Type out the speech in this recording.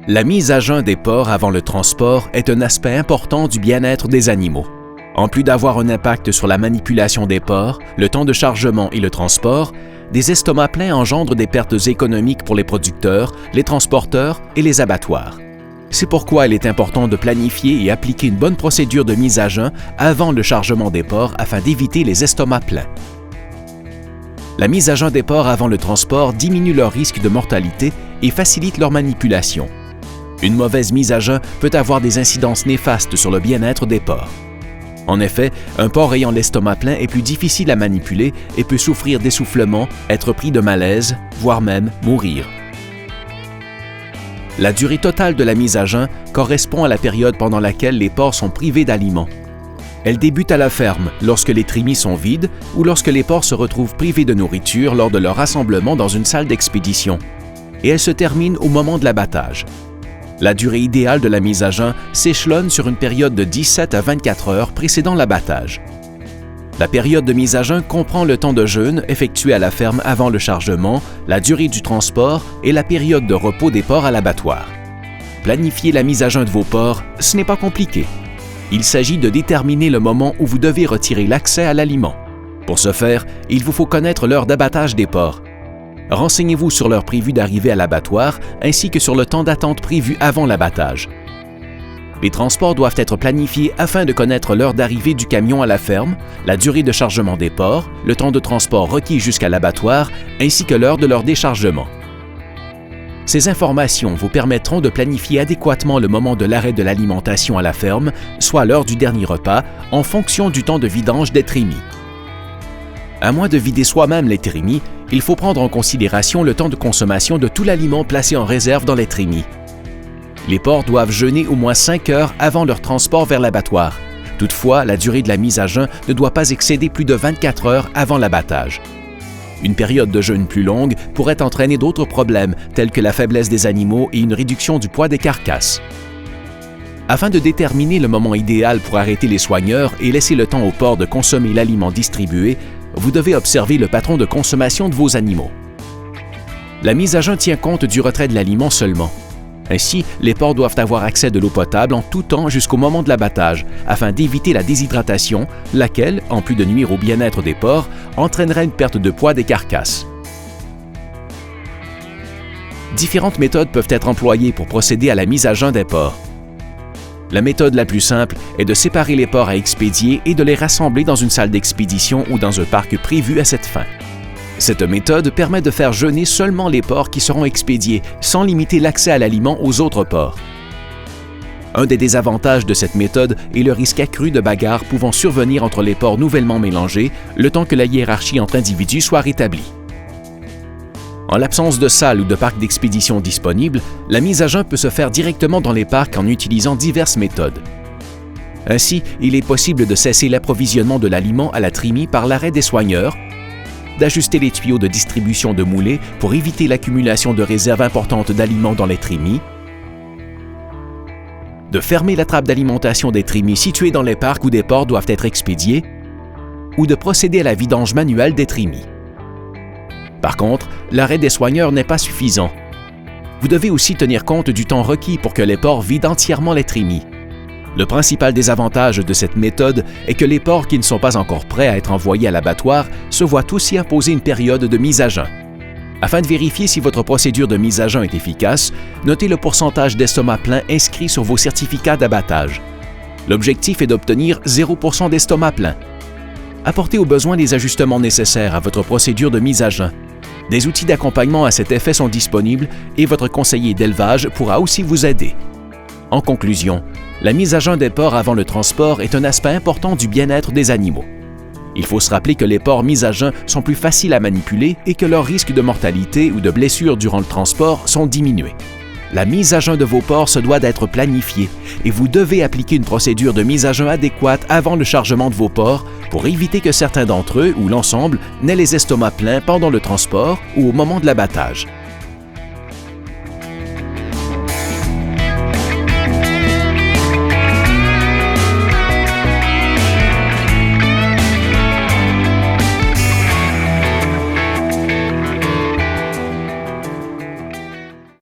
La mise à jeun des porcs avant le transport est un aspect important du bien-être des animaux. En plus d'avoir un impact sur la manipulation des porcs, le temps de chargement et le transport, des estomacs pleins engendrent des pertes économiques pour les producteurs, les transporteurs et les abattoirs. C'est pourquoi il est important de planifier et appliquer une bonne procédure de mise à jeun avant le chargement des porcs afin d'éviter les estomacs pleins. La mise à jeun des porcs avant le transport diminue leur risque de mortalité et facilite leur manipulation. Une mauvaise mise à jeun peut avoir des incidences néfastes sur le bien-être des porcs. En effet, un porc ayant l'estomac plein est plus difficile à manipuler et peut souffrir d'essoufflement, être pris de malaise, voire même mourir. La durée totale de la mise à jeun correspond à la période pendant laquelle les porcs sont privés d'aliments. Elle débute à la ferme, lorsque les trémies sont vides ou lorsque les porcs se retrouvent privés de nourriture lors de leur rassemblement dans une salle d'expédition. Et elle se termine au moment de l'abattage. La durée idéale de la mise à jeun s'échelonne sur une période de 17 à 24 heures précédant l'abattage. La période de mise à jeun comprend le temps de jeûne effectué à la ferme avant le chargement, la durée du transport et la période de repos des porcs à l'abattoir. Planifier la mise à jeun de vos porcs, ce n'est pas compliqué. Il s'agit de déterminer le moment où vous devez retirer l'accès à l'aliment. Pour ce faire, il vous faut connaître l'heure d'abattage des porcs. Renseignez-vous sur l'heure prévue d'arrivée à l'abattoir ainsi que sur le temps d'attente prévu avant l'abattage. Les transports doivent être planifiés afin de connaître l'heure d'arrivée du camion à la ferme, la durée de chargement des porcs, le temps de transport requis jusqu'à l'abattoir ainsi que l'heure de leur déchargement. Ces informations vous permettront de planifier adéquatement le moment de l'arrêt de l'alimentation à la ferme, soit l'heure du dernier repas, en fonction du temps de vidange des trémies. À moins de vider soi-même les trémies, il faut prendre en considération le temps de consommation de tout l'aliment placé en réserve dans les trémies. Les porcs doivent jeûner au moins 5 heures avant leur transport vers l'abattoir. Toutefois, la durée de la mise à jeun ne doit pas excéder plus de 24 heures avant l'abattage. Une période de jeûne plus longue pourrait entraîner d'autres problèmes, tels que la faiblesse des animaux et une réduction du poids des carcasses. Afin de déterminer le moment idéal pour arrêter les soigneurs et laisser le temps aux porcs de consommer l'aliment distribué, vous devez observer le patron de consommation de vos animaux. La mise à jeun tient compte du retrait de l'aliment seulement. Ainsi, les porcs doivent avoir accès de l'eau potable en tout temps jusqu'au moment de l'abattage, afin d'éviter la déshydratation, laquelle, en plus de nuire au bien-être des porcs, entraînerait une perte de poids des carcasses. Différentes méthodes peuvent être employées pour procéder à la mise à jeun des porcs. La méthode la plus simple est de séparer les porcs à expédier et de les rassembler dans une salle d'expédition ou dans un parc prévu à cette fin. Cette méthode permet de faire jeûner seulement les porcs qui seront expédiés, sans limiter l'accès à l'aliment aux autres porcs. Un des désavantages de cette méthode est le risque accru de bagarres pouvant survenir entre les porcs nouvellement mélangés, le temps que la hiérarchie entre individus soit rétablie. En l'absence de salles ou de parcs d'expédition disponibles, la mise à jeun peut se faire directement dans les parcs en utilisant diverses méthodes. Ainsi, il est possible de cesser l'approvisionnement de l'aliment à la trémie par l'arrêt des soigneurs, d'ajuster les tuyaux de distribution de moulées pour éviter l'accumulation de réserves importantes d'aliments dans les trémies, de fermer la trappe d'alimentation des trémies situées dans les parcs où des porcs doivent être expédiés, ou de procéder à la vidange manuelle des trémies. Par contre, l'arrêt des soigneurs n'est pas suffisant. Vous devez aussi tenir compte du temps requis pour que les porcs vident entièrement les trémies. Le principal désavantage de cette méthode est que les porcs qui ne sont pas encore prêts à être envoyés à l'abattoir se voient aussi imposer une période de mise à jeun. Afin de vérifier si votre procédure de mise à jeun est efficace, notez le pourcentage d'estomac plein inscrit sur vos certificats d'abattage. L'objectif est d'obtenir 0% d'estomac plein. Apportez au besoin les ajustements nécessaires à votre procédure de mise à jeun. Des outils d'accompagnement à cet effet sont disponibles et votre conseiller d'élevage pourra aussi vous aider. En conclusion, la mise à jeun des porcs avant le transport est un aspect important du bien-être des animaux. Il faut se rappeler que les porcs mis à jeun sont plus faciles à manipuler et que leurs risques de mortalité ou de blessure durant le transport sont diminués. La mise à jeun de vos porcs se doit d'être planifiée et vous devez appliquer une procédure de mise à jeun adéquate avant le chargement de vos porcs pour éviter que certains d'entre eux ou l'ensemble n'aient les estomacs pleins pendant le transport ou au moment de l'abattage.